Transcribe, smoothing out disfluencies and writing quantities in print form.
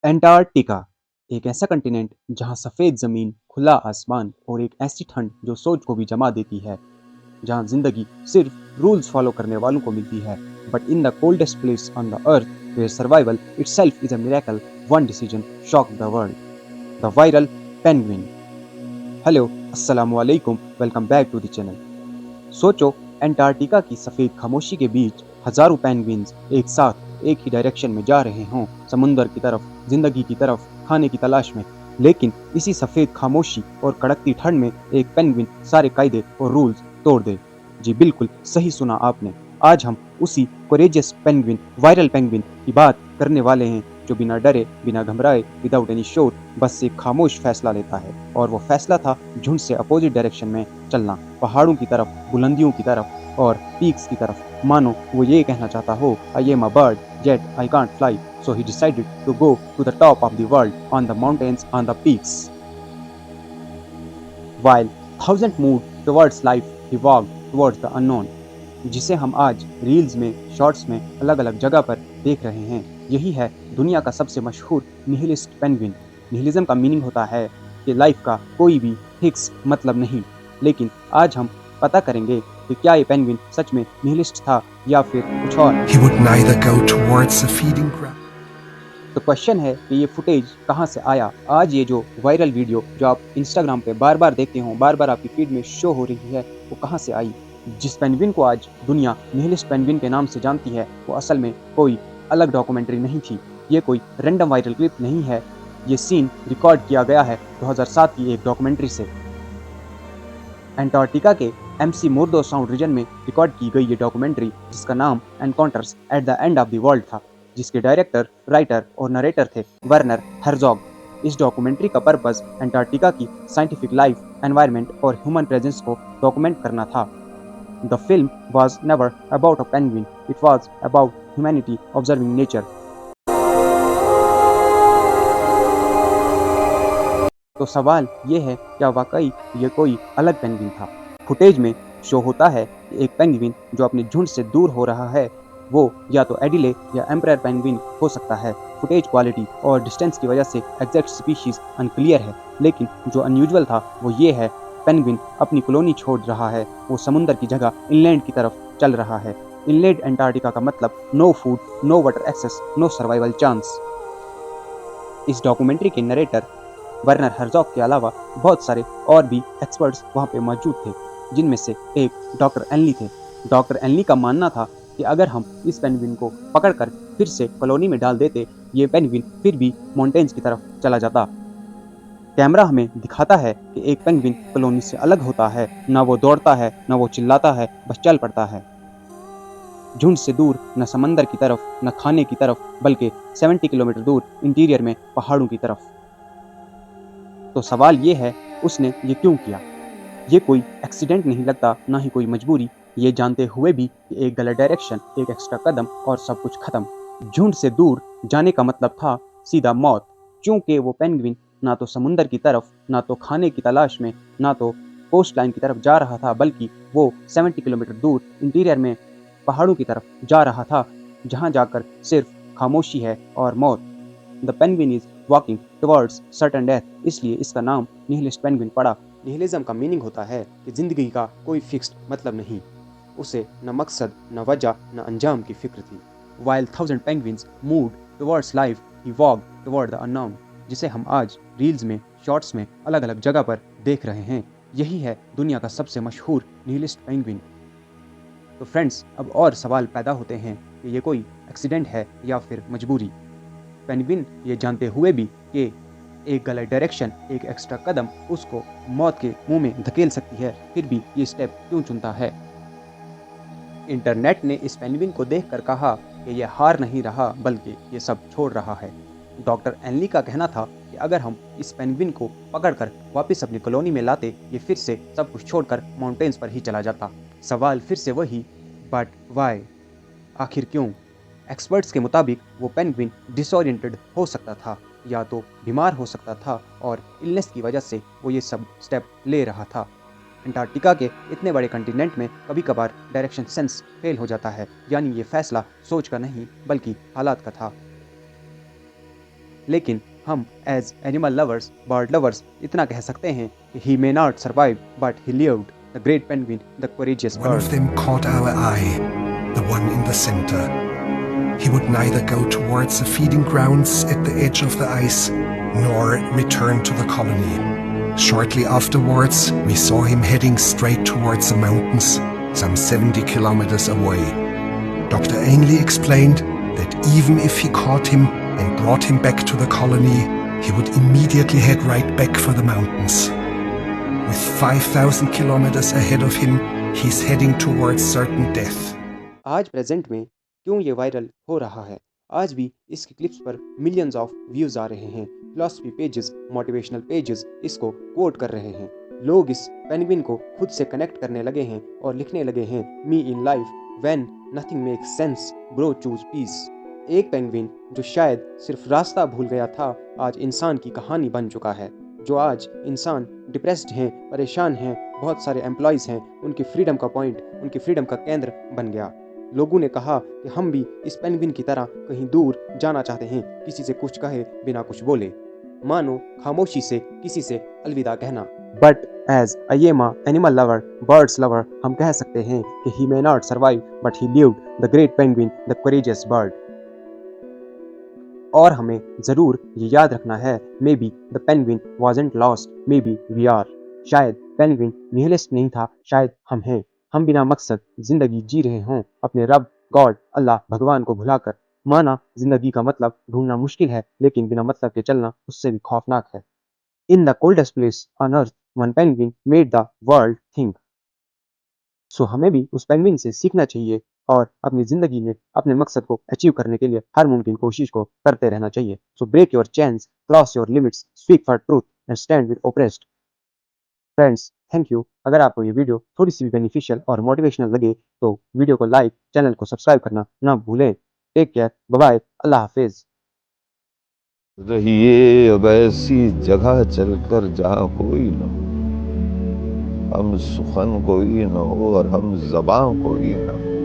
Antarctica एक ऐसा continent जहां सफ़ेद ज़मीन, खुला आसमान और एक ऐसी ठंड जो सोच को भी जमा देती है, जहां जिंदगी सिर्फ रूल्स फॉलो करने वालों को मिलती है। But in the coldest place on the earth where survival itself is a miracle, one decision shock the world, the viral penguin. Hello, अस्सलामु अलैकुम, welcome back to the channel. सोचो, एंटार्कटिका की सफ़ेद खामोशी के बीच हजारों पेंगुइन्स एक साथ एक ही डायरेक्शन में जा रहे हों, समुंदर की तरफ, जिंदगी की तरफ, खाने की तलाश में। लेकिन इसी सफ़ेद खामोशी और कड़कती ठंड में एक पेंगुइन सारे कायदे और रूल्स तोड़ दे। जी बिल्कुल सही सुना आपने। आज हम उसी कोरेजियस पेंगुइन, वायरल पेंगुइन की बात करने वाले हैं, जो बिना डरे, बिना घबराए, विदाउट एनी शोर, बस एक खामोश फैसला लेता है। और वो फैसला था झुंड से अपोजिट डायरेक्शन में चलना, पहाड़ों की तरफ, बुलंदियों की तरफ और पीक्स की तरफ। मानो वो ये कहना चाहता हो, I am a bird yet I can't fly, so he decided to go to the top of the world, on the mountains, on the peaks. While thousands moved towards life, he walked towards the unknown. जिसे हम आज reels में, shorts में, अलग अलग जगह पर देख रहे हैं, यही है दुनिया का सबसे मशहूर निहिलिस्ट पेंगुइन। निहिलिज्म का मीनिंग होता है कि लाइफ का कोई भी फिक्स मतलब नहीं। लेकिन आज हम पता करेंगे कि क्या ये पेंगुइन सच में निहिलिस्ट था या फिर कुछ और। He would neither go towards the feeding ground. तो क्वेश्चन है कि ये फुटेज कहाँ से आया। आज ये जो वायरल वीडियो जो आप इंस्टाग्राम पे बार बार देखते हो, बार बार आपकी फीड में शो हो रही है, वो कहाँ से आई। जिस पेंगुइन को आज दुनिया निहिलिस्ट पेंगुइन के नाम से जानती है, वो असल में कोई अलग डॉक्यूमेंट्री नहीं थी। ये कोई रैंडम वायरल क्लिप नहीं है। ये सीन रिकॉर्ड किया गया है 2007 की एक डॉक्यूमेंट्री से। एंटार्कटिका के एमसी मोरदो साउंड रीजन में रिकॉर्ड की गई ये डॉक्यूमेंट्री, जिसका नाम encounters at the end of the world था, जिसके डायरेक्टर, राइटर और नरेटर थे वर्नर हेrzog। इस डॉक्यूमेंट्री का पर्पस एंटार्कटिका की साइंटिफिक लाइफ, एनवायरनमेंट और ह्यूमन प्रेजेंस को डॉक्यूमेंट करना था। The film was never about a penguin, it was about humanity observing nature. तो सवाल ये है, क्या वाकई ये कोई अलग पेंगुइन था। फुटेज में शो होता है कि एक पेंगुइन जो अपने झुंड से दूर हो रहा है, वो या तो एडिले या एम्परर पेंगुइन हो सकता है। फुटेज क्वालिटी और डिस्टेंस की वजह से एग्जैक्ट स्पीशीज अनक्लियर है, लेकिन जो अनयूजुअल था वो ये है, पेंगुइन अपनी कॉलोनी छोड़ रहा है, वो समुंदर की जगह इनलैंड की तरफ चल रहा है। इनलैंड एंटार्कटिका का मतलब no food, no water access, no survival chance. इस डॉक्यूमेंट्री के नरेटर वर्नर हेrzog के अलावा बहुत सारे और भी एक्सपर्ट्स वहाँ पे मौजूद थे, जिनमें से एक डॉक्टर एनली थे। डॉक्टर एनली का मानना था कि अगर हम इस पेंगुइन को पकड़कर फिर से कॉलोनी में डाल देते, ये पेंगुइन फिर भी माउंटेन्स की तरफ चला जाता। कैमरा हमें दिखाता है कि एक पेंगुइन कॉलोनी से अलग होता है, ना वो दौड़ता है, ना वो चिल्लाता है, बस चल पड़ता है। झुंड से दूर, न समंदर की तरफ, न खाने की तरफ, बल्कि 70 किलोमीटर दूर इंटीरियर में पहाड़ों की तरफ। तो सवाल ये है, उसने ये क्यों किया। ये कोई एक्सीडेंट नहीं लगता, ना ही कोई मजबूरी। ये जानते हुए भी कि एक गलत डायरेक्शन, एक एक्स्ट्रा कदम और सब कुछ खत्म। झुंड से दूर जाने का मतलब था सीधा मौत। क्योंकि वो पेंगुइन ना तो समुंदर की तरफ, ना तो खाने की तलाश में, ना तो कोस्ट लाइन की तरफ जा रहा था, बल्कि वो 70 किलोमीटर दूर इंटीरियर में पहाड़ों की तरफ जा रहा था, जहाँ जाकर सिर्फ खामोशी है और मौत। The penguin is walking towards certain death, इसलिए इसका नाम निहिलिस्ट पेंगुइन पड़ा। निहिलिज्म का मीनिंग होता है कि जिंदगी का कोई फिक्स्ड मतलब नहीं। उसे न मकसद, न वजह, न अंजाम की फिक्र थी। While thousand penguins moved towards life, he walked toward the unknown, जिसे हम आज रील्स में, शॉर्ट्स में, अलग अलग जगह पर देख रहे हैं। यही है दुनिया का सबसे मशहूर निहिलिस्ट पेंगुइन। तो फ्रेंड्स, अब और सवाल पैदा होते हैं कि ये कोई एक्सीडेंट है या फिर मजबूरी। पेंगुइन ये जानते हुए भी कि एक गलत डायरेक्शन, एक एक्स्ट्रा कदम उसको मौत के मुंह में धकेल सकती है, फिर भी ये स्टेप क्यों चुनता है। इंटरनेट ने इस पेंगुइन को देखकर कहा कि ये हार नहीं रहा, बल्कि ये सब छोड़ रहा है। डॉक्टर एनली का कहना था कि अगर हम इस पेंगुइन को पकड़कर वापस अपनी कॉलोनी में लाते, ये फिर से सब कुछ छोड़कर माउंटेन्स पर ही चला जाता। सवाल फिर से वही, बट वाई, आखिर क्यों। एक्सपर्ट्स के मुताबिक वो पेंगुइन डिसोरिएंटेड हो सकता था, या तो बीमार हो सकता था और इलनेस की वजह से वो ये सब स्टेप ले रहा था। अंटार्कटिका के इतने बड़े कंटिनेंट में कभी कभार डायरेक्शन सेंस फेल हो जाता है, यानी ये फैसला सोच का नहीं बल्कि हालात का था। लेकिन हम as animal lovers, bird lovers इतना कह सकते हैं कि he may not survive but he lived, the great penguin, the courageous One bird. of them caught our eye, the one in the center. He would neither go towards the feeding grounds at the edge of the ice, nor return to the colony. Shortly afterwards, we saw him heading straight towards the mountains, some 70 kilometers away. Dr. Ainley explained that even if he caught him and brought him back to the colony, he would immediately head right back for the mountains. With 5,000 kilometers ahead of him, he's heading towards certain death. आज present में क्यों ये viral हो रहा है? आज भी इसके क्लिप्स पर मिलियंस ऑफ व्यूज आ रहे हैं। फिलॉसफी पेजेस, मोटिवेशनल पेजेस इसको कोट कर रहे हैं। लोग इस पेंगुइन को खुद से कनेक्ट करने लगे हैं और लिखने लगे हैं, me in life when nothing makes sense, bro choose peace. एक पेंगुइन जो शायद सिर्फ रास्ता भूल गया था, आज इंसान की कहानी बन चुका है। जो आज इंसान डिप्रेस्ड हैं, परेशान हैं, बहुत सारे एम्प्लॉयज़ हैं, उनकी फ्रीडम का पॉइंट, उनकी फ्रीडम का केंद्र बन गया। लोगों ने कहा कि हम भी इस पेंगुइन की तरह कहीं दूर जाना चाहते हैं, किसी से कुछ कहे बिना कुछ बोले, मानो खामोशी से किसी से अलविदा कहना। But as I am a animal lover, birds lover, हम कह सकते हैं कि he may not survive but he lived, the great penguin, the courageous bird. और हमें ज़रूर ये याद रखना है, maybe the penguin wasn't lost, maybe we are. शायद पेंगुइन निहिलिस्ट नहीं था, शायद हम हैं। हम बिना मकसद जिंदगी जी रहे हों, अपने रब, गॉड, अल्लाह, भगवान को भुलाकर। माना जिंदगी का मतलब ढूंढना मुश्किल है, लेकिन बिना मतलब के चलना उससे भी खौफनाक है। In the coldest place on earth, one penguin made the world think. So हमें भी उस पेंगुइन से सीखना चाहिए और अपनी जिंदगी में अपने मकसद को अचीव करने के लिए हर मुमकिन कोशिश को करते रहना चाहिए। So break your chains, cross your limits, speak for truth and stand with oppressed. Friends, thank you. अगर आपको ये वीडियो थोड़ी सी भी बेनिफिशियल और मोटिवेशनल लगे तो वीडियो को लाइक, चैनल को सब्सक्राइब करना ना भूलें। टेक केयर, बाय बाय, अल्लाह हाफिज। रहिए अब ऐसी जगह चलकर जहाँ कोई न हो, हम सुखन कोई न हो और हम ज़बां कोई न हो।